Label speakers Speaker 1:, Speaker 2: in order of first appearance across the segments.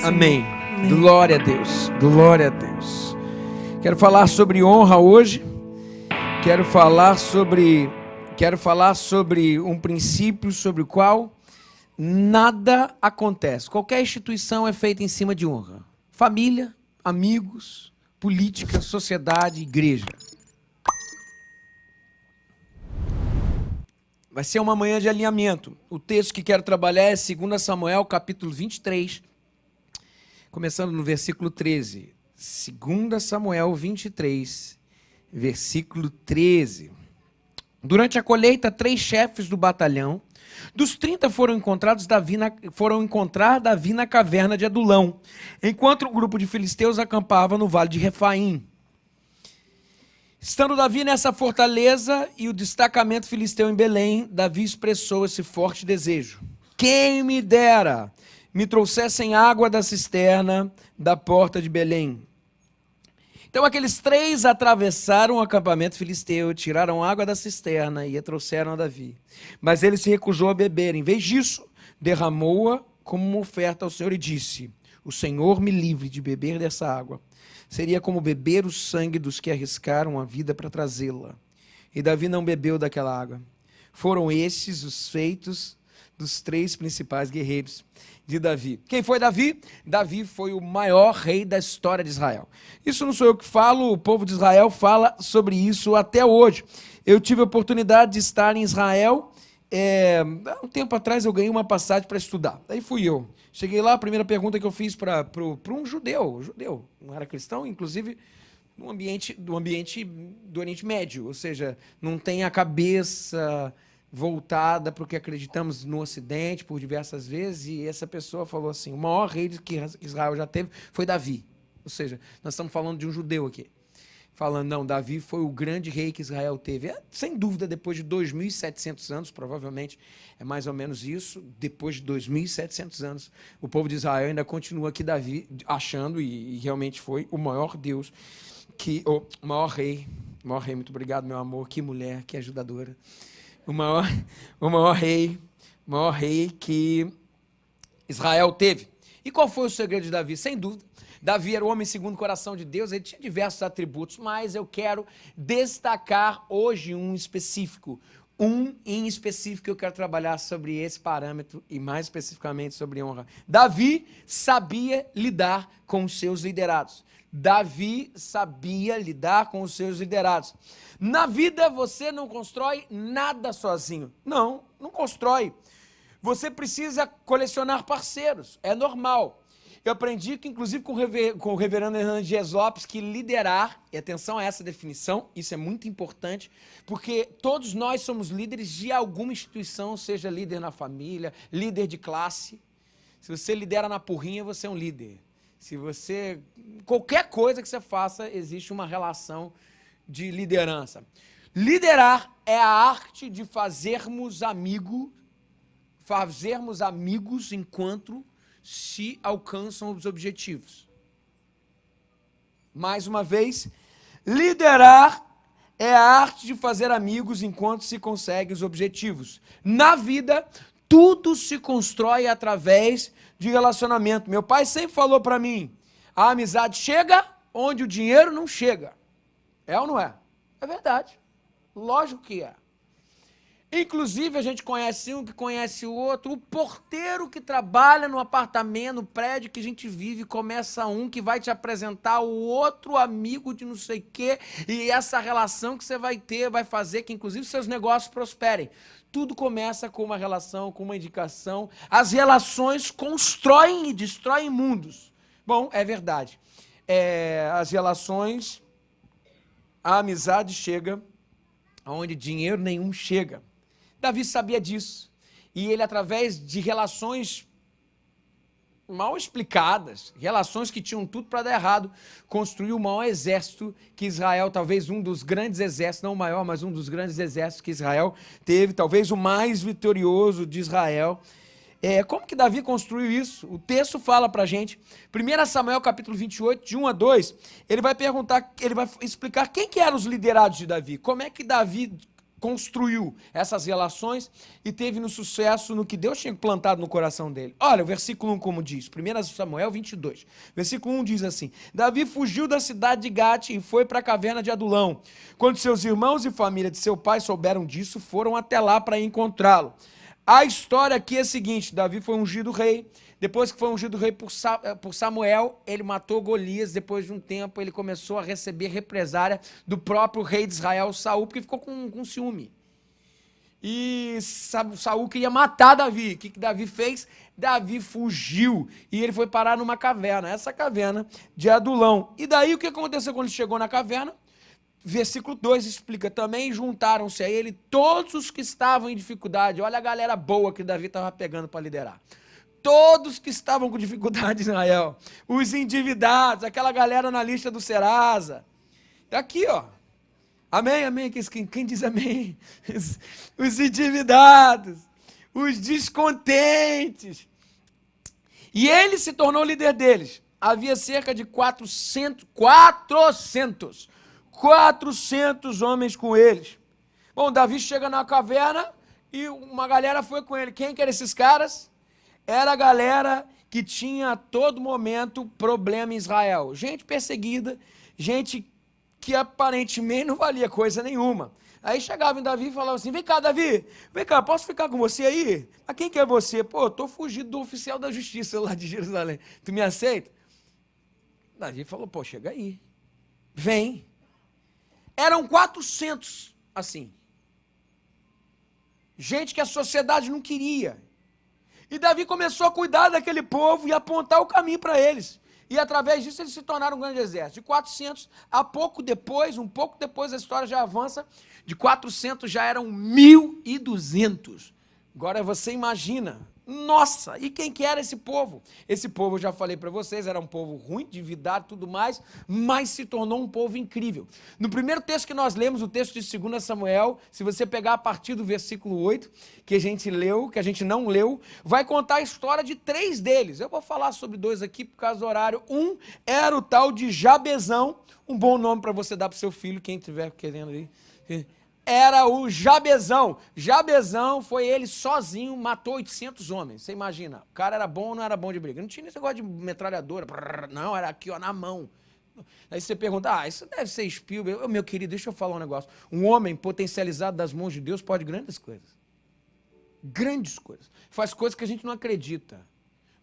Speaker 1: Amém. Glória a Deus. Glória a Deus. Quero falar sobre honra hoje. Quero falar sobre um princípio sobre o qual nada acontece. Qualquer instituição é feita em cima de honra. Família, amigos, política, sociedade, igreja. Vai ser uma manhã de alinhamento. O texto que quero trabalhar é 2 Samuel, capítulo 23, começando no versículo 13. 2 Samuel 23, versículo 13. Durante a colheita, 3 chefes do batalhão dos 30 foram encontrar Davi na caverna de Adulão, enquanto o grupo de filisteus acampava no vale de Refaim. Estando Davi nessa fortaleza e o destacamento filisteu em Belém, Davi expressou esse forte desejo: quem me dera me trouxessem água da cisterna da porta de Belém. Então aqueles 3 atravessaram o acampamento filisteu, tiraram água da cisterna e a trouxeram a Davi. Mas ele se recusou a beber. Em vez disso, derramou-a como uma oferta ao Senhor e disse: o Senhor me livre de beber dessa água. Seria como beber o sangue dos que arriscaram a vida para trazê-la. E Davi não bebeu daquela água. Foram estes os feitos dos 3 principais guerreiros de Davi. Quem foi Davi? Davi foi o maior rei da história de Israel. Isso não sou eu que falo, o povo de Israel fala sobre isso até hoje. Eu tive a oportunidade de estar em Israel. Há um tempo atrás eu ganhei uma passagem para estudar. Daí fui eu. Cheguei lá, a primeira pergunta que eu fiz para um judeu, não era cristão, inclusive do ambiente do Oriente Médio, ou seja, não tem a cabeça voltada para o que acreditamos no Ocidente por diversas vezes, e essa pessoa falou assim: o maior rei que Israel já teve foi Davi. Ou seja, nós estamos falando de um judeu aqui. Falando, não, Davi foi o grande rei que Israel teve. Sem dúvida, depois de 2.700 anos, provavelmente é mais ou menos isso, depois de 2.700 anos, o povo de Israel ainda continua aqui Davi achando, e realmente foi o maior Deus, o maior rei, muito obrigado, meu amor, que mulher, que ajudadora. O maior rei que Israel teve. E qual foi o segredo de Davi? Sem dúvida, Davi era o homem segundo o coração de Deus, ele tinha diversos atributos, mas eu quero destacar hoje um em específico eu quero trabalhar sobre esse parâmetro e mais especificamente sobre honra. Davi sabia lidar com os seus liderados. Na vida você não constrói nada sozinho. Não constrói. Você precisa colecionar parceiros, é normal. Eu aprendi que, inclusive, com o reverendo Hernandes Dias Lopes, que liderar, e atenção a essa definição, isso é muito importante, porque todos nós somos líderes de alguma instituição, seja líder na família, líder de classe. Se você lidera na porrinha, você é um líder. Qualquer coisa que você faça, existe uma relação de liderança. Liderar é a arte de fazermos amigos enquanto se alcançam os objetivos. Mais uma vez, liderar é a arte de fazer amigos enquanto se consegue os objetivos. Na vida, tudo se constrói através de relacionamento. Meu pai sempre falou para mim: a amizade chega onde o dinheiro não chega. É ou não é? É verdade. Lógico que é. Inclusive, a gente conhece um que conhece o outro. O porteiro que trabalha no apartamento, no prédio que a gente vive, começa um que vai te apresentar o outro amigo de não sei o quê, e essa relação que você vai ter vai fazer que, inclusive, seus negócios prosperem. Tudo começa com uma relação, com uma indicação. As relações constroem e destroem mundos. Bom, é verdade. As relações, a amizade chega onde dinheiro nenhum chega. Davi sabia disso, e ele, através de relações mal explicadas, relações que tinham tudo para dar errado, construiu o maior exército que Israel, talvez um dos grandes exércitos, não o maior, mas um dos grandes exércitos que Israel teve, talvez o mais vitorioso de Israel. Como que Davi construiu isso? O texto fala para a gente, 1 Samuel capítulo 28, de 1 a 2, ele vai explicar quem que eram os liderados de Davi, como é que Davi construiu essas relações e teve no sucesso no que Deus tinha plantado no coração dele. Olha, o versículo 1 como diz, 1 Samuel 22, versículo 1 diz assim: Davi fugiu da cidade de Gate e foi para a caverna de Adulão. Quando seus irmãos e família de seu pai souberam disso, foram até lá para encontrá-lo. A história aqui é a seguinte: Davi foi ungido rei. Depois que foi ungido rei por Samuel, ele matou Golias. Depois de um tempo, ele começou a receber represária do próprio rei de Israel, Saul, porque ficou com ciúme. E Saul queria matar Davi. O que Davi fez? Davi fugiu e ele foi parar numa caverna, essa caverna de Adulão. E daí o que aconteceu quando ele chegou na caverna? Versículo 2 explica: também juntaram-se a ele todos os que estavam em dificuldade. Olha a galera boa que Davi estava pegando para liderar. Todos que estavam com dificuldade em Israel, os endividados, aquela galera na lista do Serasa. Aqui, ó. Amém, amém. Quem diz amém? Os endividados, os descontentes. E ele se tornou líder deles. Havia cerca de 400 homens com eles. Bom, Davi chega na caverna e uma galera foi com ele. Quem que eram esses caras? Era a galera que tinha a todo momento problema em Israel. Gente perseguida, gente que aparentemente não valia coisa nenhuma. Aí chegava em Davi e falava assim: vem cá, Davi, vem cá, posso ficar com você aí? Mas quem que é você? Pô, eu tô fugido do oficial da justiça lá de Jerusalém. Tu me aceita? Davi falou: pô, chega aí. Vem. Eram 400 assim. Gente que a sociedade não queria. E Davi começou a cuidar daquele povo e apontar o caminho para eles. E através disso eles se tornaram um grande exército. De 400, um pouco depois a história já avança, de 400 já eram 1.200. Agora você imagina, nossa, e quem que era esse povo? Esse povo, eu já falei para vocês, era um povo ruim, endividado e tudo mais, mas se tornou um povo incrível. No primeiro texto que nós lemos, o texto de 2 Samuel, se você pegar a partir do versículo 8, que a gente leu, que a gente não leu, vai contar a história de 3 deles. Eu vou falar sobre 2 aqui por causa do horário. Um era o tal de Jabezão, um bom nome para você dar para o seu filho, quem estiver querendo aí. Era o Jabezão. Jabezão foi ele sozinho, matou 800 homens. Você imagina, o cara era bom ou não era bom de briga? Não tinha esse negócio de metralhadora, não, era aqui, ó, na mão. Aí você pergunta: isso deve ser Spielberg. Meu querido, deixa eu falar um negócio. Um homem potencializado das mãos de Deus pode grandes coisas. Grandes coisas. Faz coisas que a gente não acredita.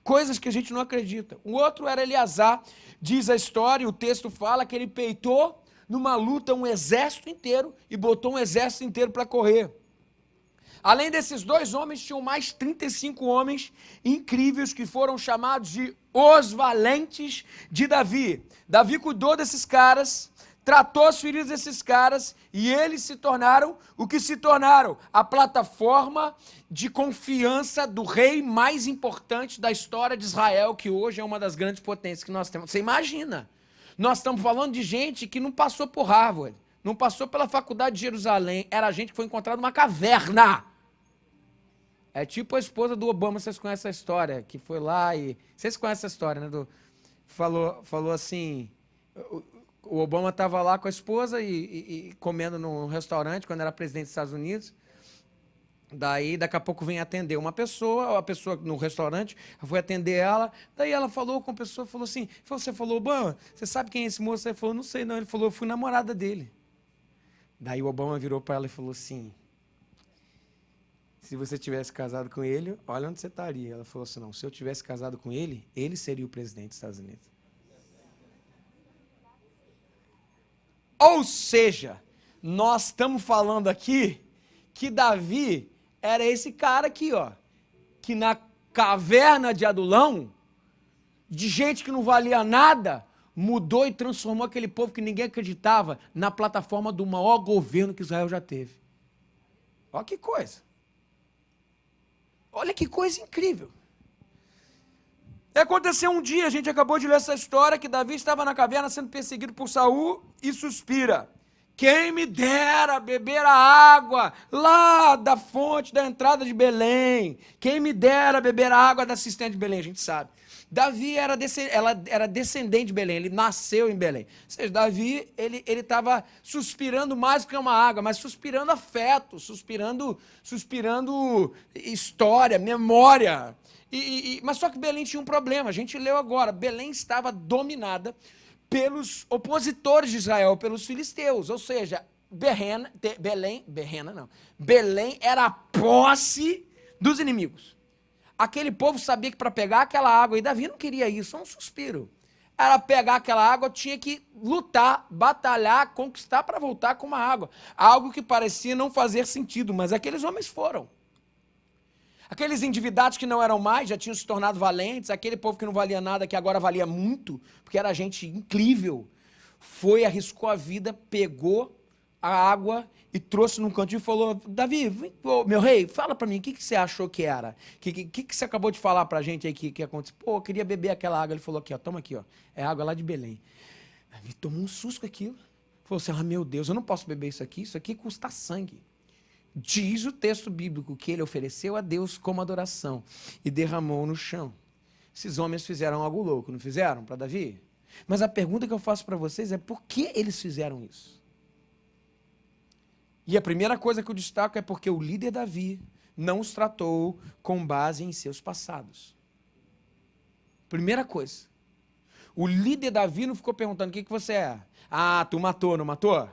Speaker 1: Coisas que a gente não acredita. O outro era Eleazar. Diz a história, o texto fala que ele peitou numa luta um exército inteiro e botou um exército inteiro para correr. Além desses 2 homens, tinham mais 35 homens incríveis que foram chamados de os valentes de Davi. Davi cuidou desses caras, tratou as feridas desses caras e eles se tornaram o que se tornaram: a plataforma de confiança do rei mais importante da história de Israel, que hoje é uma das grandes potências que nós temos. Você imagina? Nós estamos falando de gente que não passou por Harvard, não passou pela faculdade de Jerusalém, era gente que foi encontrada numa caverna. É tipo a esposa do Obama, vocês conhecem a história, que foi lá e... Vocês conhecem essa história, né? Falou assim, o Obama estava lá com a esposa e comendo num restaurante, quando era presidente dos Estados Unidos. Daí, daqui a pouco vem atender a pessoa no restaurante, foi atender ela, daí ela falou com a pessoa, falou assim, você falou: Obama, você sabe quem é esse moço? Ele falou: não sei não. Ele falou: eu fui namorada dele. Daí o Obama virou para ela e falou assim: se você tivesse casado com ele, olha onde você estaria. Ela falou assim: não, se eu tivesse casado com ele, ele seria o presidente dos Estados Unidos. Ou seja, nós estamos falando aqui que Davi era esse cara aqui, ó, que na caverna de Adulão, de gente que não valia nada, mudou e transformou aquele povo que ninguém acreditava na plataforma do maior governo que Israel já teve. Olha que coisa. Olha que coisa incrível. E aconteceu um dia, a gente acabou de ler essa história, que Davi estava na caverna sendo perseguido por Saul e suspira: quem me dera beber a água lá da fonte da entrada de Belém. Quem me dera beber a água da cisterna de Belém, a gente sabe. Davi ela era descendente de Belém, ele nasceu em Belém. Ou seja, Davi, ele estava suspirando mais do que uma água, mas suspirando afeto, suspirando história, memória. Mas só que Belém tinha um problema, a gente leu agora, Belém estava dominada pelos opositores de Israel, pelos filisteus, ou seja, Belém era a posse dos inimigos. Aquele povo sabia que para pegar aquela água, e Davi não queria isso, é um suspiro. Era pegar aquela água, tinha que lutar, batalhar, conquistar para voltar com uma água. Algo que parecia não fazer sentido, mas aqueles homens foram. Aqueles endividados que não eram mais, já tinham se tornado valentes, aquele povo que não valia nada, que agora valia muito, porque era gente incrível, foi, arriscou a vida, pegou a água e trouxe num cantinho e falou: Davi, meu rei, fala pra mim, o que você achou que era? O que você acabou de falar pra gente aí que aconteceu? Pô, eu queria beber aquela água. Ele falou: aqui, ó, toma aqui, ó, é água lá de Belém. Davi tomou um susto com aquilo. Falou assim: meu Deus, eu não posso beber isso aqui custa sangue. Diz o texto bíblico que ele ofereceu a Deus como adoração e derramou no chão. Esses homens fizeram algo louco, não fizeram para Davi? Mas a pergunta que eu faço para vocês é: por que eles fizeram isso? E a primeira coisa que eu destaco é porque o líder Davi não os tratou com base em seus passados. Primeira coisa. O líder Davi não ficou perguntando: o que você é? Ah, tu matou, não matou?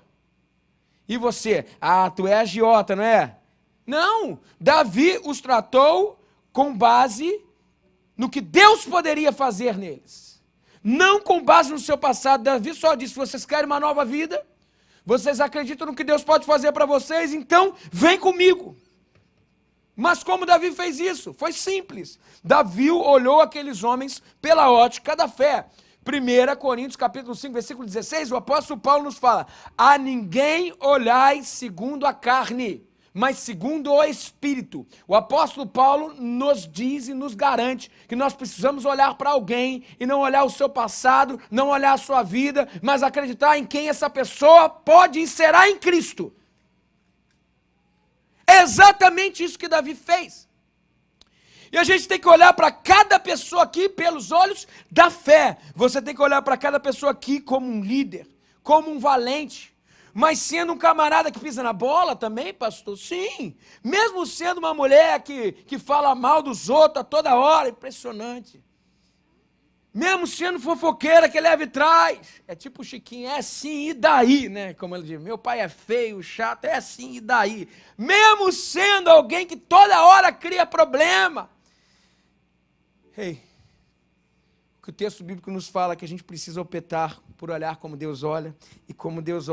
Speaker 1: E você? Ah, tu é agiota, não é? Não! Davi os tratou com base no que Deus poderia fazer neles. Não com base no seu passado. Davi só disse: vocês querem uma nova vida? Vocês acreditam no que Deus pode fazer para vocês? Então, vem comigo. Mas como Davi fez isso? Foi simples. Davi olhou aqueles homens pela ótica da fé. 1 Coríntios capítulo 5, versículo 16, o apóstolo Paulo nos fala: a ninguém olhai segundo a carne, mas segundo o Espírito. O apóstolo Paulo nos diz e nos garante que nós precisamos olhar para alguém e não olhar o seu passado, não olhar a sua vida, mas acreditar em quem essa pessoa pode e será em Cristo. É exatamente isso que Davi fez. E a gente tem que olhar para cada pessoa aqui pelos olhos da fé. Você tem que olhar para cada pessoa aqui como um líder, como um valente. Mas sendo um camarada que pisa na bola também, pastor? Sim. Mesmo sendo uma mulher que fala mal dos outros a toda hora, impressionante. Mesmo sendo fofoqueira que leva e traz. É tipo o Chiquinho, é assim e daí, né? Como ele diz, meu pai é feio, chato, é assim e daí. Mesmo sendo alguém que toda hora cria problema. Ei, o que o texto bíblico nos fala é que a gente precisa optar por olhar como Deus olha, e como Deus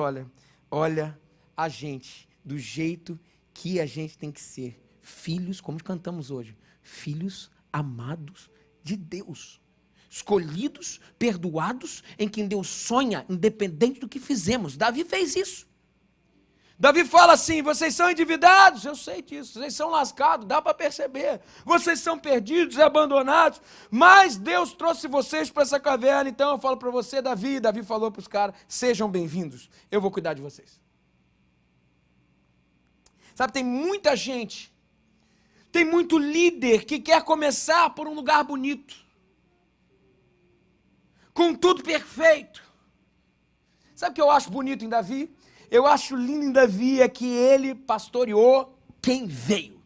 Speaker 1: olha a gente do jeito que a gente tem que ser. Filhos, como cantamos hoje, filhos amados de Deus. Escolhidos, perdoados, em quem Deus sonha, independente do que fizemos. Davi fez isso. Davi fala assim: vocês são endividados, eu sei disso, vocês são lascados, dá para perceber, vocês são perdidos e abandonados, mas Deus trouxe vocês para essa caverna. Então eu falo para você, Davi falou para os caras: sejam bem-vindos, eu vou cuidar de vocês. Sabe, tem muita gente, tem muito líder que quer começar por um lugar bonito, com tudo perfeito. Sabe o que eu acho bonito em Davi? Eu acho lindo em Davi é que ele pastoreou quem veio.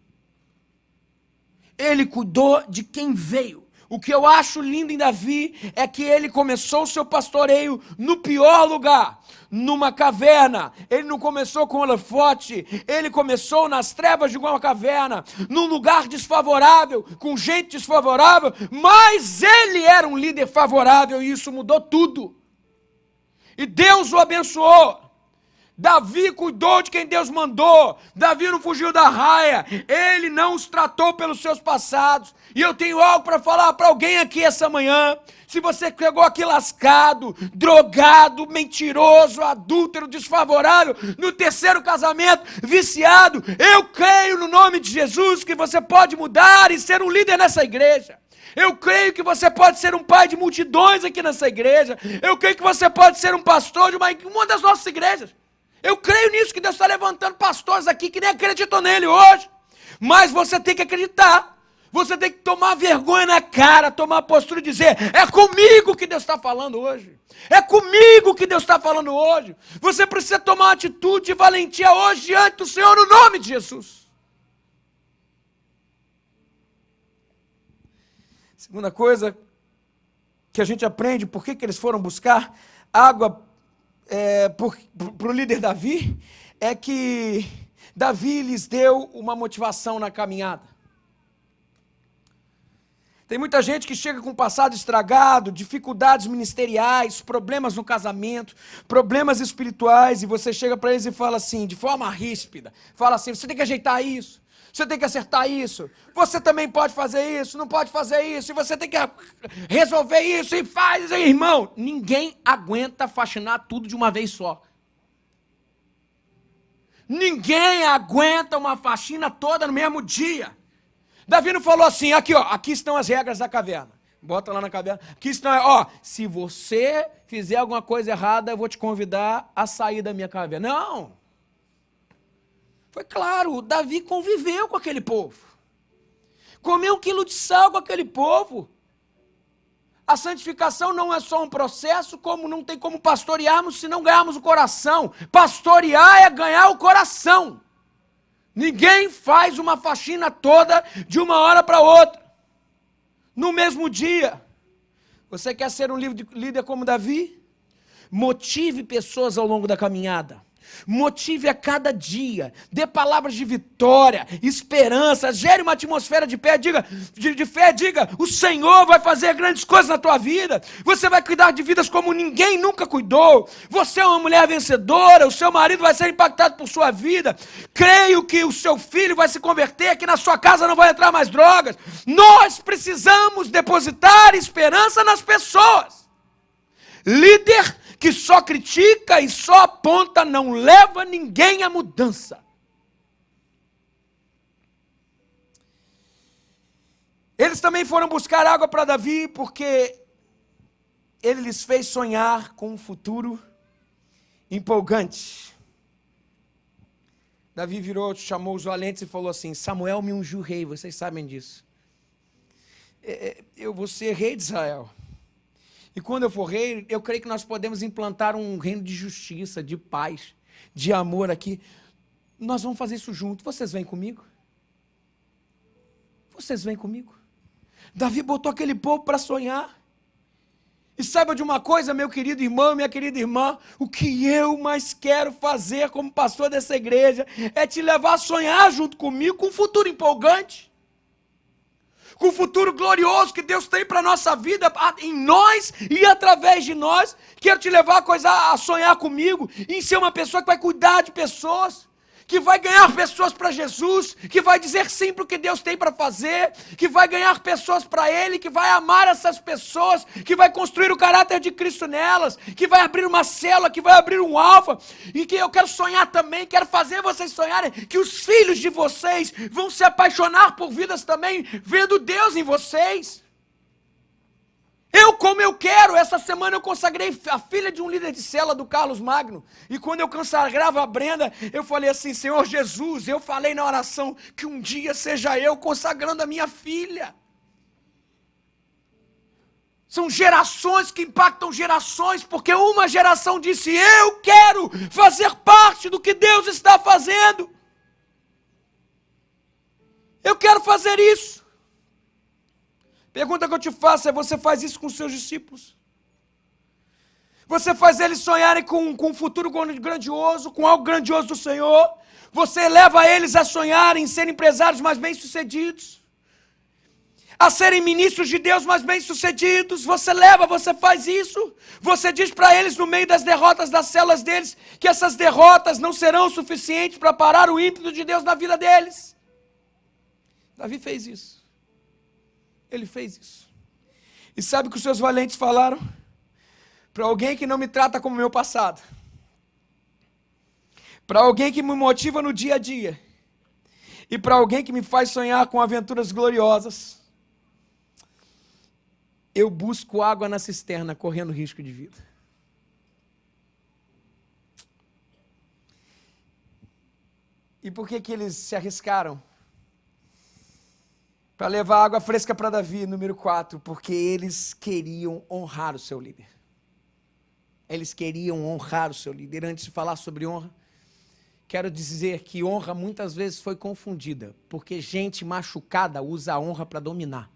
Speaker 1: Ele cuidou de quem veio. O que eu acho lindo em Davi é que ele começou o seu pastoreio no pior lugar, numa caverna. Ele não começou com holofote, ele começou nas trevas de uma caverna, num lugar desfavorável, com gente desfavorável, mas ele era um líder favorável e isso mudou tudo. E Deus o abençoou. Davi cuidou de quem Deus mandou. Davi não fugiu da raia. Ele não os tratou pelos seus passados. E eu tenho algo para falar para alguém aqui essa manhã. Se você chegou aqui lascado, drogado, mentiroso, adúltero, desfavorável, no terceiro casamento, viciado, eu creio no nome de Jesus que você pode mudar e ser um líder nessa igreja. Eu creio que você pode ser um pai de multidões aqui nessa igreja. Eu creio que você pode ser um pastor de uma das nossas igrejas. Eu creio nisso, que Deus está levantando pastores aqui que nem acreditam nele hoje. Mas você tem que acreditar. Você tem que tomar vergonha na cara, tomar a postura e dizer: é comigo que Deus está falando hoje. É comigo que Deus está falando hoje. Você precisa tomar uma atitude de valentia hoje diante do Senhor, no nome de Jesus. Segunda coisa que a gente aprende, por que eles foram buscar água para o líder Davi, é que Davi lhes deu uma motivação na caminhada. Tem muita gente que chega com o passado estragado, dificuldades ministeriais, problemas no casamento, problemas espirituais, e você chega para eles e fala assim, de forma ríspida, fala assim: você tem que ajeitar isso, você tem que acertar isso, você também pode fazer isso, não pode fazer isso, e você tem que resolver isso, e faz, irmão. Ninguém aguenta faxinar tudo de uma vez só. Ninguém aguenta uma faxina toda no mesmo dia. Davi não falou assim: aqui, ó, aqui estão as regras da caverna. Bota lá na caverna. Aqui estão, ó, se você fizer alguma coisa errada, eu vou te convidar a sair da minha caverna. Não. Foi claro, Davi conviveu com aquele povo. Comeu 1 quilo de sal com aquele povo. A santificação não é só um processo, como não tem como pastorearmos se não ganharmos o coração. Pastorear é ganhar o coração. Ninguém faz uma faxina toda de uma hora para outra, no mesmo dia. Você quer ser um líder como Davi? Motive pessoas ao longo da caminhada. Motive a cada dia, dê palavras de vitória, esperança, gere uma atmosfera de fé, diga, o Senhor vai fazer grandes coisas na tua vida, você vai cuidar de vidas como ninguém nunca cuidou, você é uma mulher vencedora, o seu marido vai ser impactado por sua vida, creio que o seu filho vai se converter, que na sua casa não vai entrar mais drogas. Nós precisamos depositar esperança nas pessoas. Líder que só critica e só aponta não leva ninguém à mudança. Eles também foram buscar água para Davi porque ele lhes fez sonhar com um futuro empolgante. Davi virou, chamou os valentes e falou assim: Samuel me ungiu rei, vocês sabem disso. Eu vou ser rei de Israel. E quando eu for rei, eu creio que nós podemos implantar um reino de justiça, de paz, de amor aqui. Nós vamos fazer isso junto. Vocês vêm comigo? Vocês vêm comigo? Davi botou aquele povo para sonhar. E saiba de uma coisa, meu querido irmão, minha querida irmã, o que eu mais quero fazer como pastor dessa igreja é te levar a sonhar junto comigo com um futuro empolgante. Com o futuro glorioso que Deus tem para a nossa vida, em nós e através de nós. Quero te levar a sonhar comigo, em ser uma pessoa que vai cuidar de pessoas, que vai ganhar pessoas para Jesus, que vai dizer sim para o que Deus tem para fazer, que vai ganhar pessoas para Ele, que vai amar essas pessoas, que vai construir o caráter de Cristo nelas, que vai abrir uma célula, que vai abrir um alfa, e que eu quero sonhar também, quero fazer vocês sonharem, que os filhos de vocês vão se apaixonar por vidas também, vendo Deus em vocês. Como eu quero, essa semana eu consagrei a filha de um líder de célula do Carlos Magno, e quando eu consagrava a Brenda, eu falei assim: Senhor Jesus, eu falei na oração que um dia seja eu consagrando a minha filha. São gerações que impactam gerações, porque uma geração disse: eu quero fazer parte do que Deus está fazendo. Eu quero fazer isso. Pergunta que eu te faço é: você faz isso com os seus discípulos? Você faz eles sonharem com um futuro grandioso, com algo grandioso do Senhor? Você leva eles a sonharem em serem empresários mais bem-sucedidos? A serem ministros de Deus mais bem-sucedidos? Você faz isso? Você diz para eles no meio das derrotas das células deles que essas derrotas não serão suficientes para parar o ímpeto de Deus na vida deles? Davi fez isso. Ele fez isso. E sabe o que os seus valentes falaram? Para alguém que não me trata como meu passado, para alguém que me motiva no dia a dia, e para alguém que me faz sonhar com aventuras gloriosas, eu busco água na cisterna, correndo risco de vida. E por que eles se arriscaram? Para levar água fresca para Davi, número 4, porque eles queriam honrar o seu líder. Eles queriam honrar o seu líder. Antes de falar sobre honra, quero dizer que honra muitas vezes foi confundida, porque gente machucada usa a honra para dominar.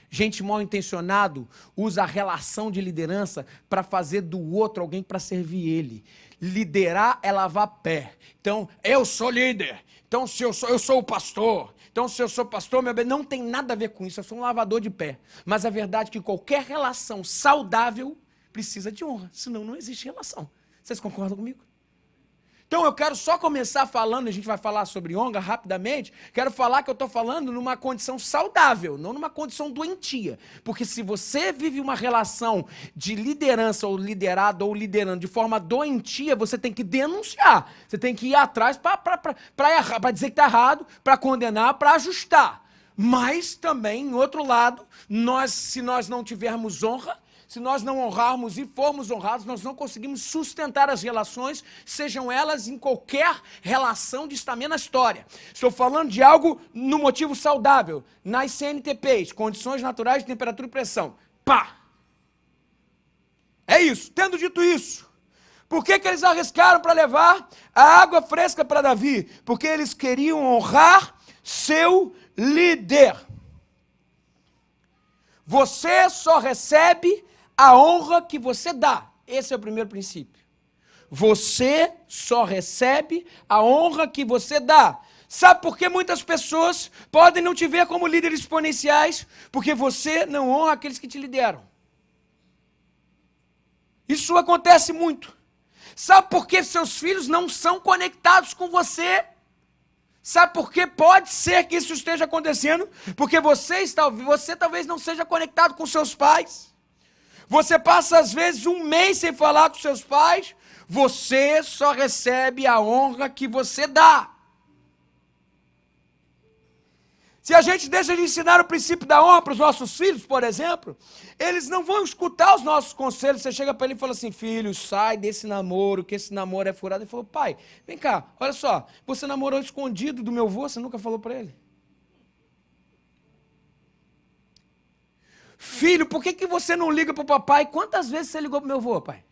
Speaker 1: Gente mal intencionado usa a relação de liderança para fazer do outro alguém para servir ele. Liderar é lavar pé. Então, eu sou líder. Então, se eu sou o pastor. Então, se eu sou pastor, meu bem, não tem nada a ver com isso. Eu sou um lavador de pé. Mas a verdade é que qualquer relação saudável precisa de honra. Senão, não existe relação. Vocês concordam comigo? Então eu quero só começar falando, a gente vai falar sobre honra rapidamente, quero falar que eu estou falando numa condição saudável, não numa condição doentia. Porque se você vive uma relação de liderança ou liderado ou liderando de forma doentia, você tem que denunciar, você tem que ir atrás para dizer que está errado, para condenar, para ajustar. Mas também, em outro lado, se nós não tivermos honra, se nós não honrarmos e formos honrados, nós não conseguimos sustentar as relações, sejam elas em qualquer relação de estamento na história. Estou falando de algo no motivo saudável, nas CNTPs, condições naturais de temperatura e pressão. Pá! É isso. Tendo dito isso, por que eles arriscaram para levar a água fresca para Davi? Porque eles queriam honrar seu líder. Você só recebe a honra que você dá. Esse é o primeiro princípio. Você só recebe a honra que você dá. Sabe por que muitas pessoas podem não te ver como líderes exponenciais? Porque você não honra aqueles que te lideram. Isso acontece muito. Sabe por que seus filhos não são conectados com você? Sabe por que pode ser que isso esteja acontecendo? Porque você talvez não seja conectado com seus pais. Você passa às vezes um mês sem falar com seus pais. Você só recebe a honra que você dá. Se a gente deixa de ensinar o princípio da honra para os nossos filhos, por exemplo, eles não vão escutar os nossos conselhos. Você chega para ele e fala assim: filho, sai desse namoro, que esse namoro é furado. Ele falou: pai, vem cá, olha só, você namorou escondido do meu avô, você nunca falou para ele? Filho, por que você não liga para o papai? Quantas vezes você ligou para o meu avô, pai?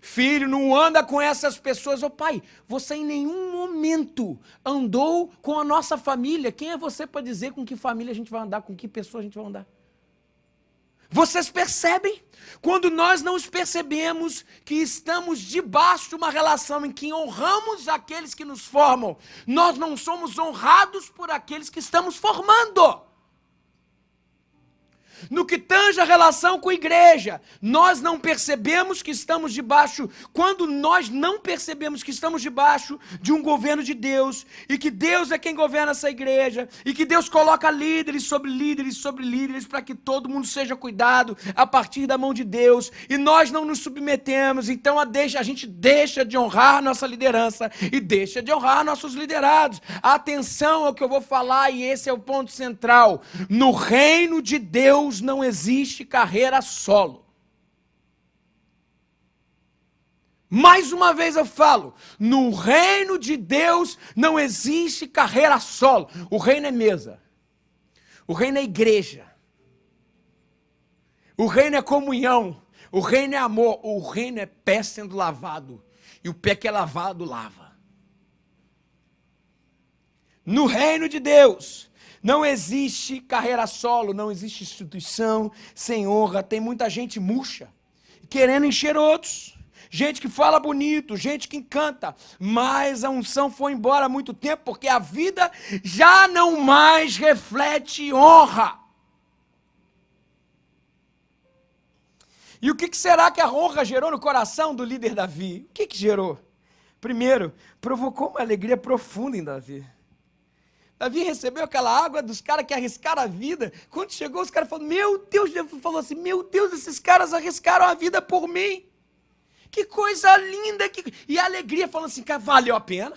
Speaker 1: Filho, não anda com essas pessoas. Ô pai, você em nenhum momento andou com a nossa família. Quem é você para dizer com que família a gente vai andar, com que pessoa a gente vai andar? Vocês percebem? Quando nós não percebemos que estamos debaixo de uma relação em que honramos aqueles que nos formam, nós não somos honrados por aqueles que estamos formando. No que tange a relação com a igreja, nós não percebemos que estamos debaixo, quando nós não percebemos que estamos debaixo de um governo de Deus, e que Deus é quem governa essa igreja, e que Deus coloca líderes sobre líderes, para que todo mundo seja cuidado a partir da mão de Deus, e nós não nos submetemos, então a gente deixa de honrar nossa liderança, e deixa de honrar nossos liderados. Atenção ao que eu vou falar, e esse é o ponto central. No reino de Deus, não existe carreira solo. Mais uma vez eu falo, no reino de Deus não existe carreira solo. O reino é mesa. O reino é igreja. O reino é comunhão. O reino é amor. O reino é pé sendo lavado. E o pé que é lavado, lava. No reino de Deus não existe carreira solo, não existe instituição sem honra. Tem muita gente murcha, querendo encher outros. Gente que fala bonito, gente que encanta, mas a unção foi embora há muito tempo, porque a vida já não mais reflete honra. E o que será que a honra gerou no coração do líder Davi? O que gerou? Primeiro, provocou uma alegria profunda em Davi. Davi recebeu aquela água dos caras que arriscaram a vida. Quando chegou, os caras falaram: meu Deus, Davi falou assim: meu Deus, esses caras arriscaram a vida por mim. Que coisa linda. E a alegria, falando assim: cara, valeu a pena.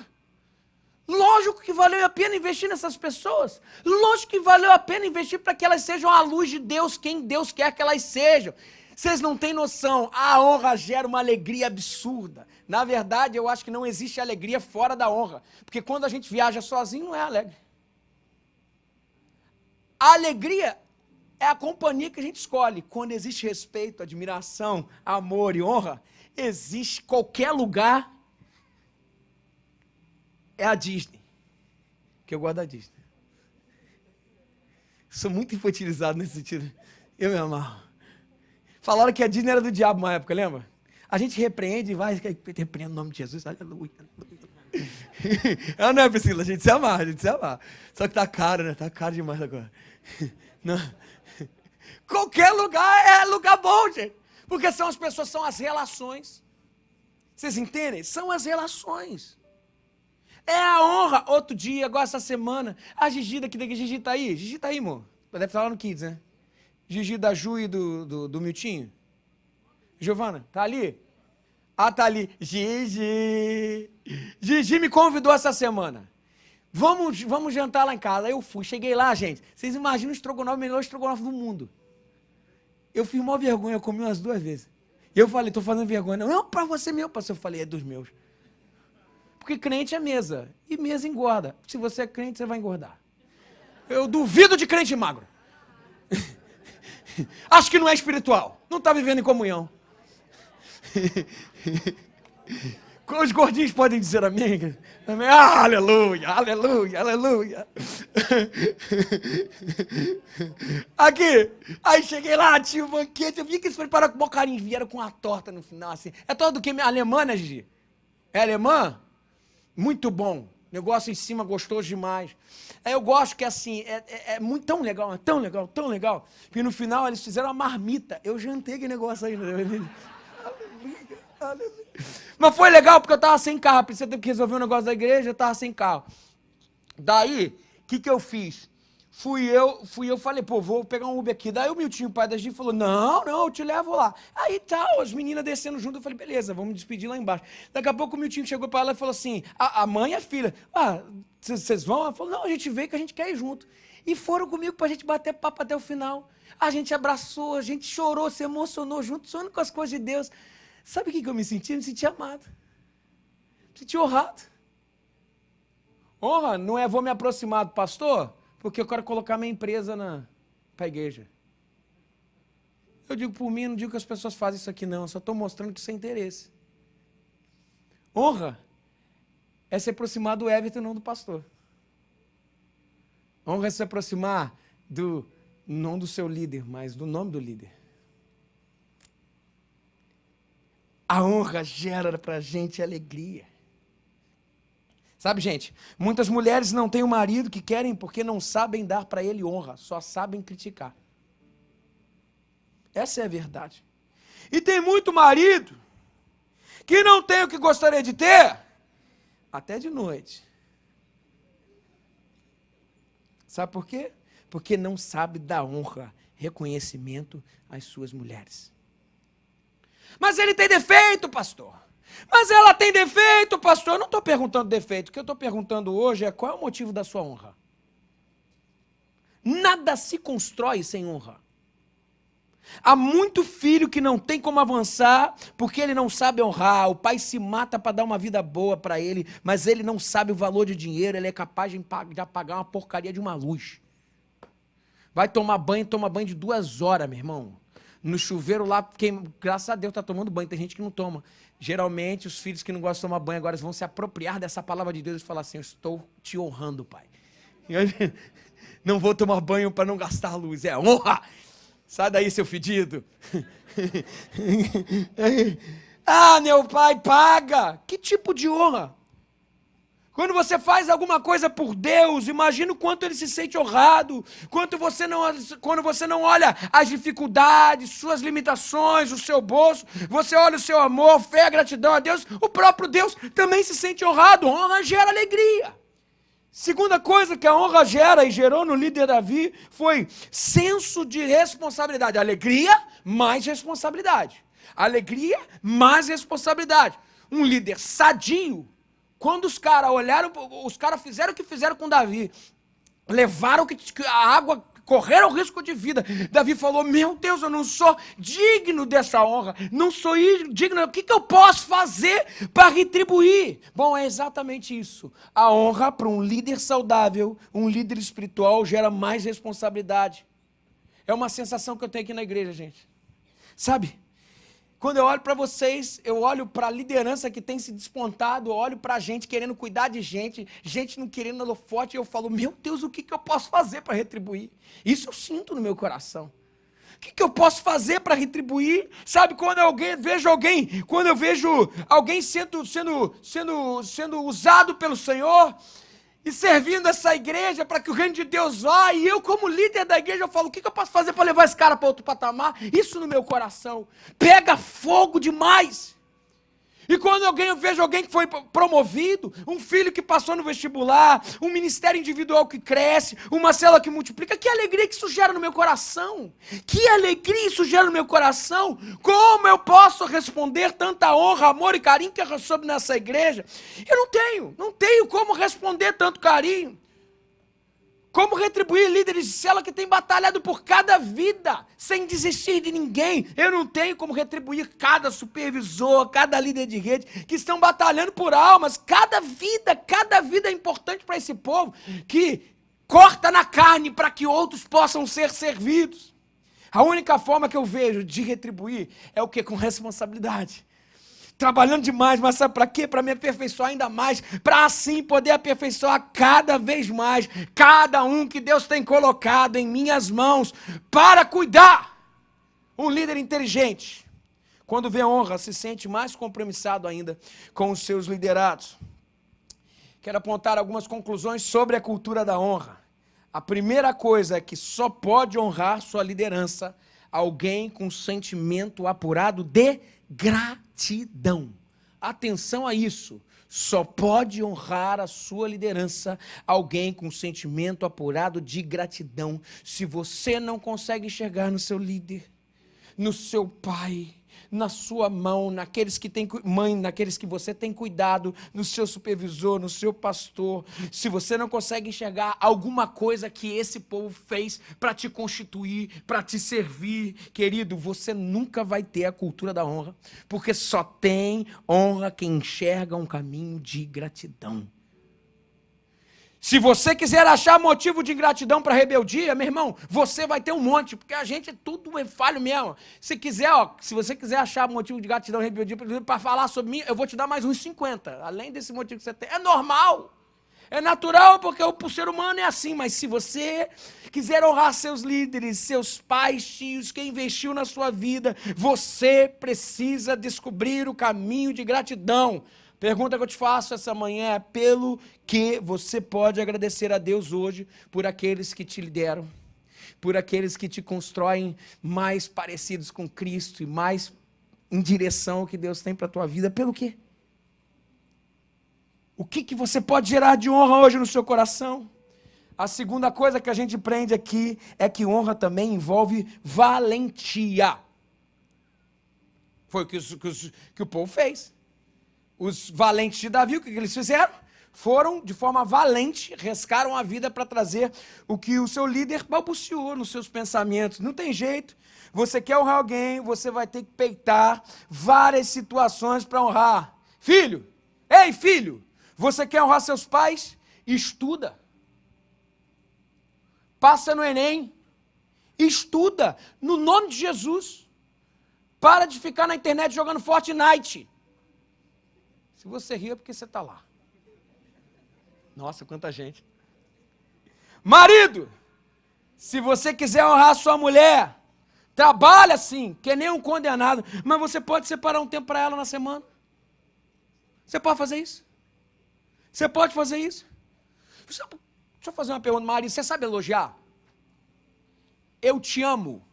Speaker 1: Lógico que valeu a pena investir nessas pessoas. Lógico que valeu a pena investir para que elas sejam a luz de Deus, quem Deus quer que elas sejam. Vocês não têm noção, a honra gera uma alegria absurda Na verdade, eu acho que não existe alegria fora da honra. Porque quando a gente viaja sozinho, não é alegre. A alegria é a companhia que a gente escolhe. Quando existe respeito, admiração, amor e honra, existe qualquer lugar. É a Disney. Que eu gosto da Disney. Sou muito infantilizado nesse sentido. Eu me amarro. Falaram que a Disney era do diabo uma época, lembra? A gente repreende e vai, repreende o nome de Jesus, aleluia, aleluia. Ah, não é, Priscila, a gente se amarra, Só que tá caro, né? Tá caro demais agora. Não. Qualquer lugar é lugar bom, gente. Porque as pessoas, são as relações. Vocês entendem? São as relações. É a honra. Outro dia, agora essa semana, a Gigi daqui, Gigi tá aí? Gigi tá aí, amor. Deve estar lá no Kids, né? Gigi da Ju e do Miltinho. Giovana, tá ali? Ah, tá ali. Gigi me convidou essa semana. Vamos jantar lá em casa. Aí eu fui, cheguei lá, gente. Vocês imaginam o estrogonofe, o melhor estrogonofe do mundo. Eu fiz uma vergonha, eu comi umas 2 vezes. E eu falei, tô fazendo vergonha. Não, pra você meu, pastor. Eu falei, é dos meus. Porque crente é mesa. E mesa engorda. Se você é crente, você vai engordar. Eu duvido de crente magro. Acho que não é espiritual. Não está vivendo em comunhão. Os gordinhos podem dizer amém? Amém. Ah, aleluia, aleluia, aleluia. Aqui, aí cheguei lá, tinha um banquete, eu vi que eles prepararam com bom carinho, vieram com uma torta no final, assim. É torta do que? Alemã, né, Gigi? É alemã? Muito bom. Negócio em cima, gostoso demais. Eu gosto que, assim, é muito tão legal, tão legal, tão legal, que no final eles fizeram uma marmita. Eu jantei aquele negócio aí. Aleluia, aleluia. Mas foi legal porque eu tava sem carro. A Priscila teve que resolver um negócio da igreja, eu tava sem carro. Daí, o que eu fiz? Fui eu, falei, pô, vou pegar um Uber aqui. Daí o Miltinho, o pai da Gi, falou, não, eu te levo lá. Aí tal, as meninas descendo junto, eu falei, beleza, vamos despedir lá embaixo. Daqui a pouco o Miltinho chegou pra ela e falou assim, a mãe e a filha, vocês vão? Ela falou, não, a gente veio que a gente quer ir junto. E foram comigo pra gente bater papo até o final. A gente abraçou, a gente chorou, se emocionou junto, sonhando com as coisas de Deus. Sabe o que eu me senti? Eu me senti amado. Me senti honrado. Honra não é vou me aproximar do pastor, porque eu quero colocar minha empresa para a igreja. Eu digo por mim, não digo que as pessoas fazem isso aqui não, eu só estou mostrando que isso é interesse. Honra é se aproximar do Everton, não do pastor. Honra é se aproximar não do seu líder, mas do nome do líder. A honra gera para a gente alegria. Sabe, gente, muitas mulheres não têm o marido que querem porque não sabem dar para ele honra, só sabem criticar. Essa é a verdade. E tem muito marido que não tem o que gostaria de ter, até de noite. Sabe por quê? Porque não sabe dar honra, reconhecimento às suas mulheres. Mas ele tem defeito, pastor. Mas ela tem defeito, pastor. Eu não estou perguntando defeito. O que eu estou perguntando hoje é qual é o motivo da sua honra. Nada se constrói sem honra. Há muito filho que não tem como avançar porque ele não sabe honrar. O pai se mata para dar uma vida boa para ele, mas ele não sabe o valor de dinheiro. Ele é capaz de apagar uma porcaria de uma luz. Vai tomar banho, toma banho de 2 horas, meu irmão. No chuveiro lá, graças a Deus está tomando banho, tem gente que não toma. Geralmente, os filhos que não gostam de tomar banho agora vão se apropriar dessa palavra de Deus e falar assim, eu estou te honrando, pai. Não vou tomar banho para não gastar luz, é honra. Sai daí, seu fedido. Meu pai paga. Que tipo de honra? Quando você faz alguma coisa por Deus, imagina o quanto ele se sente honrado, quando você não olha as dificuldades, suas limitações, o seu bolso, você olha o seu amor, fé, gratidão a Deus, o próprio Deus também se sente honrado. Honra gera alegria. Segunda coisa que a honra gera e gerou no líder Davi foi senso de responsabilidade. Alegria mais responsabilidade. Alegria mais responsabilidade. Um líder sadio. Quando os caras olharam, os caras fizeram o que fizeram com Davi, levaram a água correram risco de vida. Davi falou, meu Deus, eu não sou digno dessa honra, não sou digno, o que eu posso fazer para retribuir? Bom, é exatamente isso. A honra para um líder saudável, um líder espiritual, gera mais responsabilidade. É uma sensação que eu tenho aqui na igreja, gente. Sabe? Quando eu olho para vocês, eu olho para a liderança que tem se despontado, eu olho para a gente querendo cuidar de gente, gente não querendo holofote, e eu falo, meu Deus, o que eu posso fazer para retribuir? Isso eu sinto no meu coração. O que eu posso fazer para retribuir? Sabe, quando eu vejo alguém sendo usado pelo Senhor, e servindo essa igreja para que o reino de Deus vá, e eu como líder da igreja, eu falo, o que eu posso fazer para levar esse cara para outro patamar? Isso no meu coração pega fogo demais. E quando eu vejo alguém que foi promovido, um filho que passou no vestibular, um ministério individual que cresce, uma célula que multiplica, que alegria que isso gera no meu coração. Que alegria isso gera no meu coração. Como eu posso responder tanta honra, amor e carinho que eu recebo nessa igreja? Eu não tenho como responder tanto carinho. Como retribuir líderes de célula que têm batalhado por cada vida, sem desistir de ninguém. Eu não tenho como retribuir cada supervisor, cada líder de rede, que estão batalhando por almas. Cada vida é importante para esse povo, que corta na carne para que outros possam ser servidos. A única forma que eu vejo de retribuir é o quê? Com responsabilidade. Trabalhando demais, mas sabe para quê? Para me aperfeiçoar ainda mais, para assim poder aperfeiçoar cada vez mais, cada um que Deus tem colocado em minhas mãos, para cuidar. Um líder inteligente, quando vê honra, se sente mais compromissado ainda com os seus liderados. Quero apontar algumas conclusões sobre a cultura da honra. A primeira coisa é que só pode honrar sua liderança alguém com sentimento apurado de gratidão. Atenção a isso. Só pode honrar a sua liderança alguém com sentimento apurado de gratidão. Se você não consegue enxergar no seu líder, no seu pai, na sua mão, naqueles que tem mãe, naqueles que você tem cuidado, no seu supervisor, no seu pastor, se você não consegue enxergar alguma coisa que esse povo fez para te constituir, para te servir, querido, você nunca vai ter a cultura da honra, porque só tem honra quem enxerga um caminho de gratidão. Se você quiser achar motivo de ingratidão para rebeldia, meu irmão, você vai ter um monte, porque a gente tudo é falho mesmo. Se você quiser achar motivo de gratidão e rebeldia para falar sobre mim, eu vou te dar mais uns 50, além desse motivo que você tem. É normal, é natural, porque o ser humano é assim, mas se você quiser honrar seus líderes, seus pais, tios, quem investiu na sua vida, você precisa descobrir o caminho de gratidão. Pergunta que eu te faço essa manhã é pelo que você pode agradecer a Deus hoje por aqueles que te lideram, por aqueles que te constroem mais parecidos com Cristo e mais em direção ao que Deus tem para a tua vida. Pelo quê? O que você pode gerar de honra hoje no seu coração? A segunda coisa que a gente aprende aqui é que honra também envolve valentia. Foi o que o povo fez. Os valentes de Davi, o que eles fizeram? Foram, de forma valente, riscaram a vida para trazer o que o seu líder balbuciou nos seus pensamentos. Não tem jeito. Você quer honrar alguém, você vai ter que peitar várias situações para honrar. Filho, ei filho, você quer honrar seus pais? Estuda. Passa no Enem. Estuda. No nome de Jesus. Para de ficar na internet jogando Fortnite. Se você ri é porque você está lá. Nossa, quanta gente. Marido, se você quiser honrar sua mulher, trabalha sim, que nem um condenado, mas você pode separar um tempo para ela na semana. Você pode fazer isso? Você pode fazer isso? Deixa eu fazer uma pergunta, marido, você sabe elogiar? Eu te amo.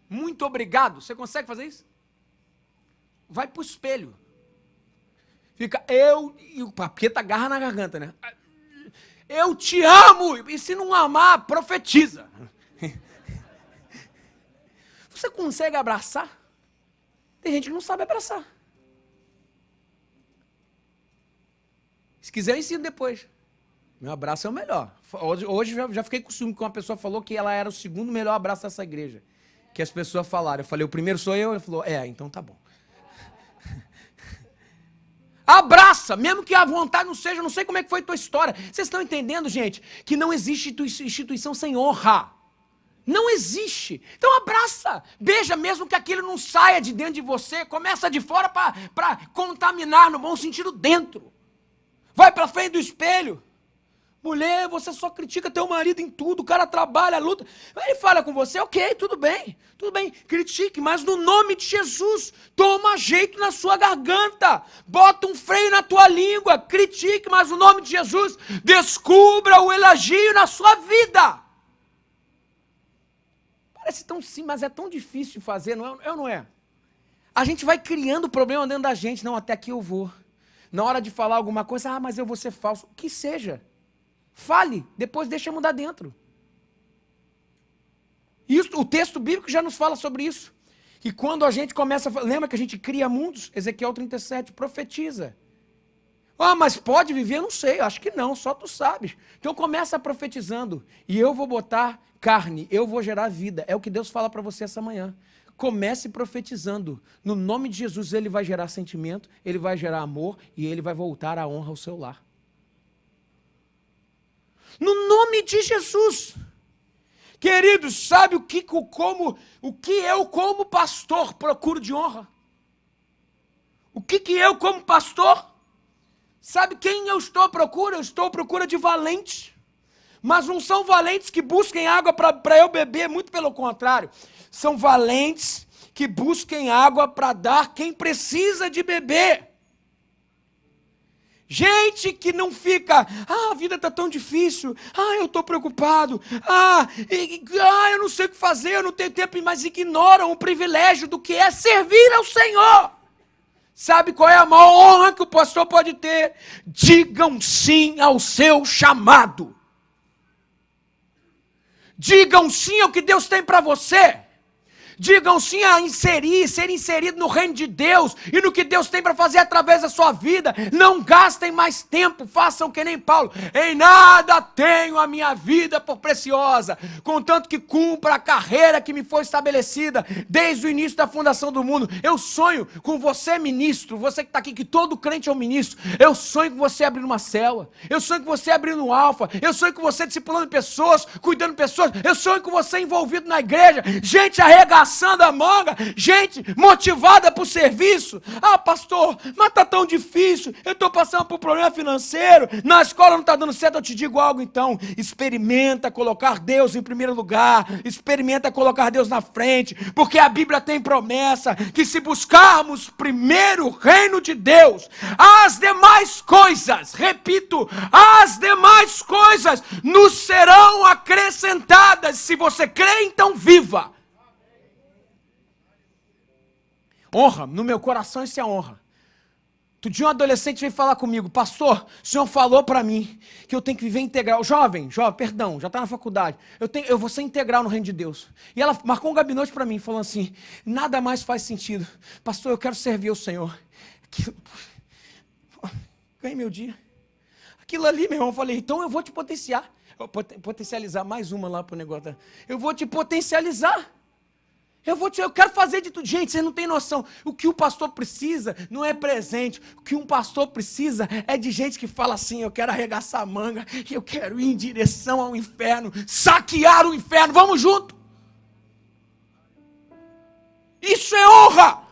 Speaker 1: Muito obrigado. Você consegue fazer isso? Vai para o espelho. Fica e o papeta agarra na garganta, né? Eu te amo! E se não amar, profetiza. Você consegue abraçar? Tem gente que não sabe abraçar. Se quiser, eu ensino depois. Meu abraço é o melhor. Hoje já fiquei com ciúme que uma pessoa falou que ela era o segundo melhor abraço dessa igreja. Que as pessoas falaram. Eu falei, o primeiro sou eu. Ele falou, então tá bom. Abraça, mesmo que a vontade não seja, não sei como é que foi a tua história. Vocês estão entendendo, gente, que não existe instituição sem honra. Não existe. Então abraça, beija mesmo que aquilo não saia de dentro de você, começa de fora para contaminar no bom sentido dentro. Vai para frente do espelho. Mulher, você só critica teu marido em tudo, o cara trabalha, luta. Ele fala com você, ok, tudo bem, critique, mas no nome de Jesus, toma jeito na sua garganta, bota um freio na tua língua, critique, mas no nome de Jesus, descubra o elogio na sua vida. Parece tão simples, mas é tão difícil de fazer, não é ou não é? A gente vai criando problema dentro da gente, não, até aqui eu vou. Na hora de falar alguma coisa, mas eu vou ser falso, que seja. Fale, depois deixa mudar dentro. Isso, o texto bíblico já nos fala sobre isso. E quando a gente começa, lembra que a gente cria mundos? Ezequiel 37, profetiza. Mas pode viver? Eu não sei, acho que não, só tu sabes. Então começa profetizando. E eu vou botar carne, eu vou gerar vida. É o que Deus fala para você essa manhã. Comece profetizando. No nome de Jesus ele vai gerar sentimento, ele vai gerar amor e ele vai voltar a honra ao seu lar. No nome de Jesus. Queridos, sabe o que eu como pastor procuro de honra? O que eu como pastor? Sabe quem eu estou à procura? Eu estou à procura de valentes. Mas não são valentes que busquem água para eu beber, muito pelo contrário. São valentes que busquem água para dar quem precisa de beber. Gente que não fica, a vida está tão difícil, eu estou preocupado, eu não sei o que fazer, eu não tenho tempo, mas ignoram o privilégio do que é servir ao Senhor. Sabe qual é a maior honra que o pastor pode ter? Digam sim ao seu chamado. Digam sim ao que Deus tem para você. Digam sim a ser inserido no reino de Deus e no que Deus tem para fazer através da sua vida. Não gastem mais tempo, façam que nem Paulo. Em nada tenho a minha vida por preciosa, contanto que cumpra a carreira que me foi estabelecida desde o início da fundação do mundo. Eu sonho com você, ministro, você que está aqui, que todo crente é um ministro. Eu sonho com você abrindo uma célula. Eu sonho com você abrindo um alfa. Eu sonho com você discipulando pessoas, cuidando de pessoas. Eu sonho com você envolvido na igreja. Gente arregaçando a manga, gente motivada para o serviço. Pastor, mas está tão difícil, eu estou passando por problema financeiro, na escola não está dando certo. Eu te digo algo então, experimenta colocar Deus em primeiro lugar, experimenta colocar Deus na frente, porque a Bíblia tem promessa, que se buscarmos primeiro o reino de Deus, as demais coisas, repito, as demais coisas nos serão acrescentadas. Se você crê, então viva. Honra, no meu coração isso é honra. Outro dia um adolescente veio falar comigo, pastor, o senhor falou para mim que eu tenho que viver integral. Jovem, perdão, já está na faculdade, eu vou ser integral no reino de Deus. E ela marcou um gabinete para mim, falando assim, nada mais faz sentido. Pastor, eu quero servir ao Senhor. Ganhei meu dia. Aquilo ali, meu irmão, eu falei, então eu vou te potencializar mais uma lá para o negócio. Eu vou te potencializar. Eu quero fazer de tudo. Gente, você não tem noção. O que o pastor precisa não é presente. O que um pastor precisa é de gente que fala assim, eu quero arregaçar a manga, eu quero ir em direção ao inferno, saquear o inferno, vamos junto. Isso é honra.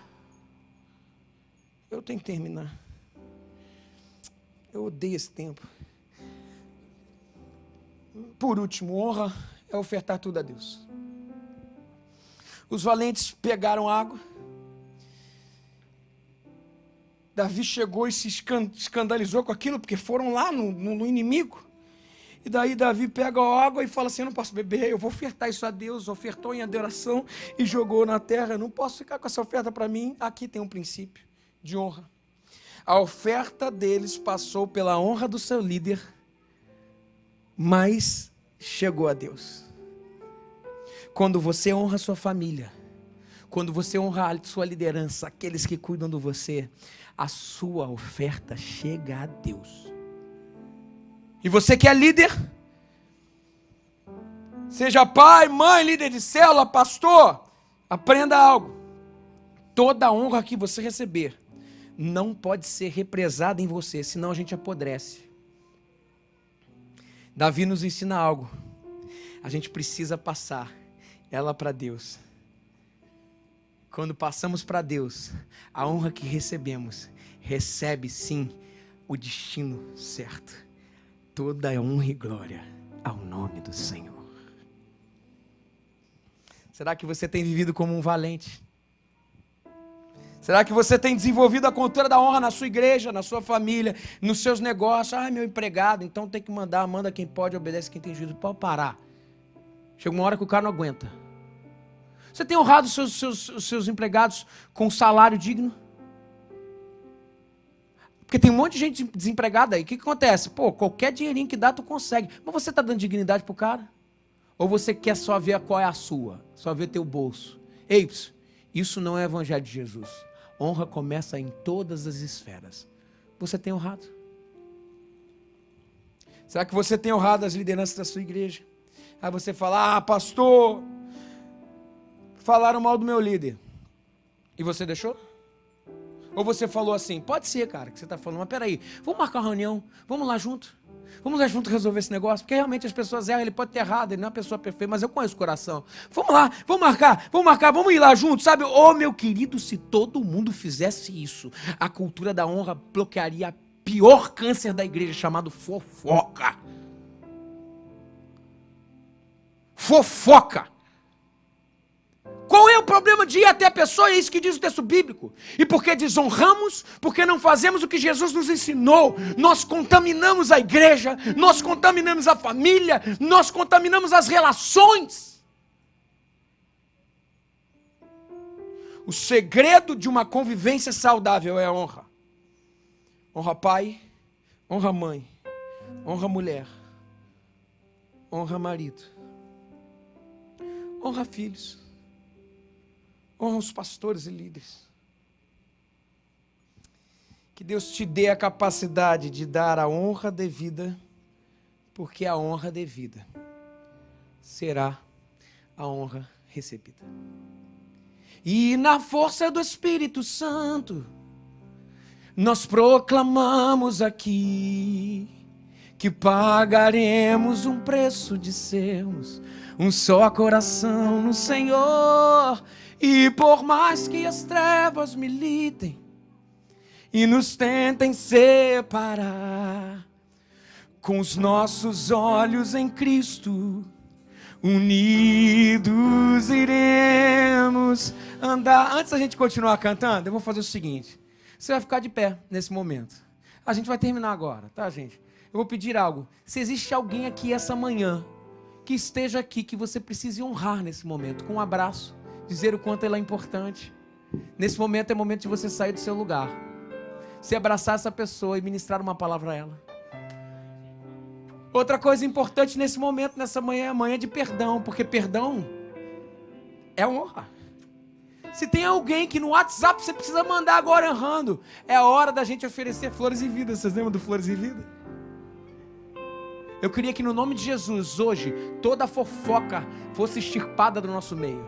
Speaker 1: Eu tenho que terminar. Eu odeio esse tempo. Por último, honra é ofertar tudo a Deus. Os valentes pegaram água. Davi chegou e se escandalizou com aquilo, porque foram lá no inimigo. E daí Davi pega a água e fala assim, eu não posso beber, eu vou ofertar isso a Deus. Ofertou em adoração e jogou na terra. Eu não posso ficar com essa oferta para mim. Aqui tem um princípio de honra. A oferta deles passou pela honra do seu líder, mas chegou a Deus. Quando você honra a sua família, quando você honra a sua liderança, aqueles que cuidam de você, a sua oferta chega a Deus. E você que é líder, seja pai, mãe, líder de célula, pastor, aprenda algo. Toda honra que você receber não pode ser represada em você, senão a gente apodrece. Davi nos ensina algo. A gente precisa passar ela para Deus. Quando passamos para Deus, a honra que recebemos, recebe sim o destino certo. Toda honra e glória ao nome do Senhor. Será que você tem vivido como um valente? Será que você tem desenvolvido a cultura da honra na sua igreja, na sua família, nos seus negócios? Ah, meu empregado, então tem que mandar, manda quem pode, obedece quem tem juízo. Pode parar. Chega uma hora que o cara não aguenta. Você tem honrado os seus empregados com um salário digno? Porque tem um monte de gente desempregada aí. O que acontece? Pô, qualquer dinheirinho que dá, tu consegue. Mas você está dando dignidade pro cara? Ou você quer só ver qual é a sua? Só ver teu bolso? Ei, isso não é evangelho de Jesus. Honra começa em todas as esferas. Você tem honrado? Será que você tem honrado as lideranças da sua igreja? Aí você fala, pastor, falaram mal do meu líder. E você deixou? Ou você falou assim, pode ser, cara, que você está falando, mas peraí, vamos marcar uma reunião, vamos lá junto. Vamos lá junto resolver esse negócio, porque realmente as pessoas erram, ele pode ter errado, ele não é uma pessoa perfeita, mas eu conheço o coração. Vamos lá, vamos marcar, vamos ir lá junto, sabe? Ô, meu querido, se todo mundo fizesse isso, a cultura da honra bloquearia a pior câncer da igreja, chamado fofoca. Fofoca. Qual é o problema de ir até a pessoa? É isso que diz o texto bíblico. E porque desonramos, porque não fazemos o que Jesus nos ensinou, nós contaminamos a igreja, nós contaminamos a família, nós contaminamos as relações. O segredo de uma convivência saudável é a honra. Honra pai, honra mãe, honra mulher, honra marido, honra filhos. Honra os pastores e líderes. Que Deus te dê a capacidade de dar a honra devida, porque a honra devida será a honra recebida. E na força do Espírito Santo, nós proclamamos aqui que pagaremos um preço de sermos um só coração no Senhor. E por mais que as trevas militem e nos tentem separar, com os nossos olhos em Cristo, unidos iremos andar. Antes da gente continuar cantando, eu vou fazer o seguinte. Você vai ficar de pé nesse momento. A gente vai terminar agora, tá, gente? Eu vou pedir algo. Se existe alguém aqui essa manhã que esteja aqui, que você precise honrar nesse momento, com um abraço, dizer o quanto ela é importante. Nesse momento é momento de você sair do seu lugar, se abraçar essa pessoa e ministrar uma palavra a ela. Outra coisa importante nesse momento, nessa manhã, é a manhã de perdão, porque perdão é honra. Se tem alguém que no WhatsApp você precisa mandar agora honrando, é a hora da gente oferecer flores e vida. Vocês lembram do Flores e Vida? Eu queria que no nome de Jesus, hoje, toda fofoca fosse extirpada do nosso meio.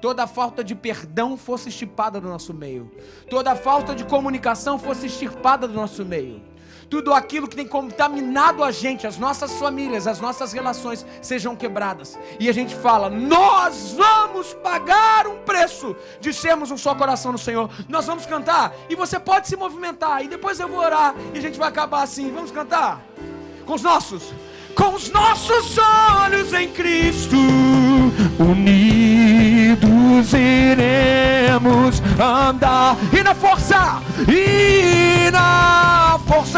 Speaker 1: Toda falta de perdão fosse extirpada do nosso meio. Toda falta de comunicação fosse extirpada do nosso meio. Tudo aquilo que tem contaminado a gente, as nossas famílias, as nossas relações, sejam quebradas. E a gente fala, nós vamos pagar um preço de sermos um só coração no Senhor. Nós vamos cantar, e você pode se movimentar, e depois eu vou orar, e a gente vai acabar assim. Vamos cantar? Com os nossos olhos em Cristo, unidos iremos andar. E na força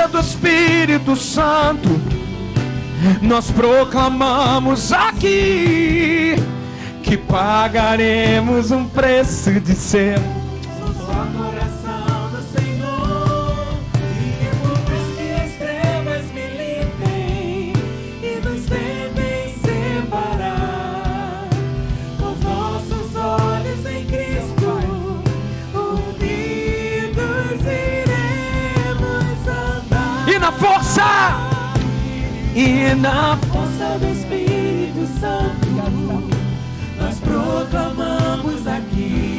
Speaker 1: do Espírito Santo, nós proclamamos aqui que pagaremos um preço de ser e na
Speaker 2: força do Espírito Santo, nós proclamamos aqui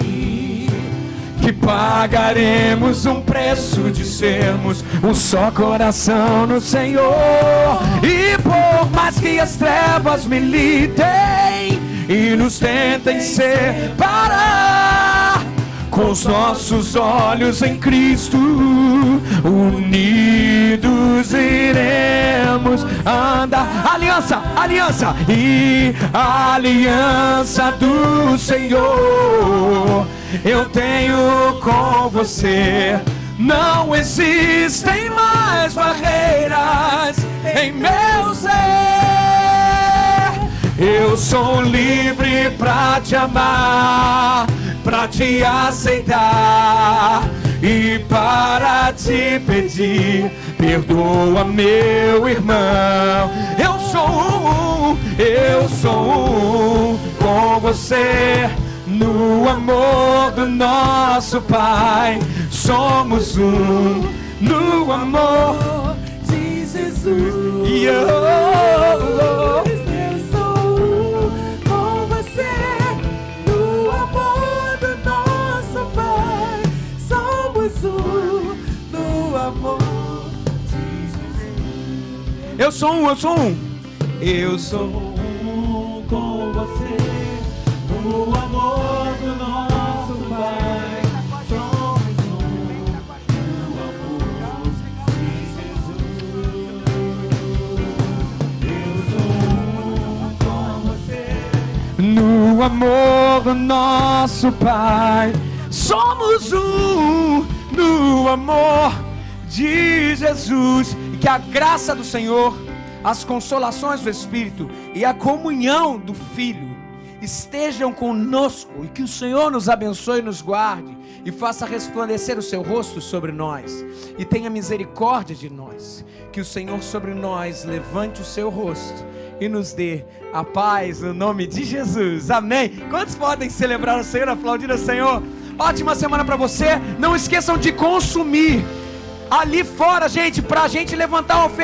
Speaker 1: que pagaremos um preço de sermos um só coração no Senhor. E por mais que as trevas militem e nos tentem separar, com os nossos olhos em Cristo, unidos iremos andar. Aliança, aliança e a aliança do Senhor eu tenho com você. Não existem mais barreiras em meu ser. Eu sou livre pra te amar, pra te aceitar e para te pedir, perdoa meu irmão. Eu sou um com você, no amor do nosso Pai. Somos um no amor
Speaker 2: de Jesus.
Speaker 1: e
Speaker 2: Eu sou um com você, no amor do nosso Pai. Somos um no amor de Jesus.
Speaker 1: eu sou um.
Speaker 2: Eu sou um com você, no amor do nosso Pai. Somos um no amor de Jesus. Eu sou um com você,
Speaker 1: No amor do nosso Pai, somos um no amor de Jesus. E que a graça do Senhor, as consolações do Espírito e a comunhão do Filho estejam conosco, e que o Senhor nos abençoe e nos guarde e faça resplandecer o seu rosto sobre nós e tenha misericórdia de nós. Que o Senhor sobre nós levante o seu rosto e nos dê a paz no nome de Jesus. Amém. Quantos podem celebrar o Senhor, aplaudir o Senhor? Ótima semana para você. Não esqueçam de consumir ali fora, gente, pra gente levantar a oferta.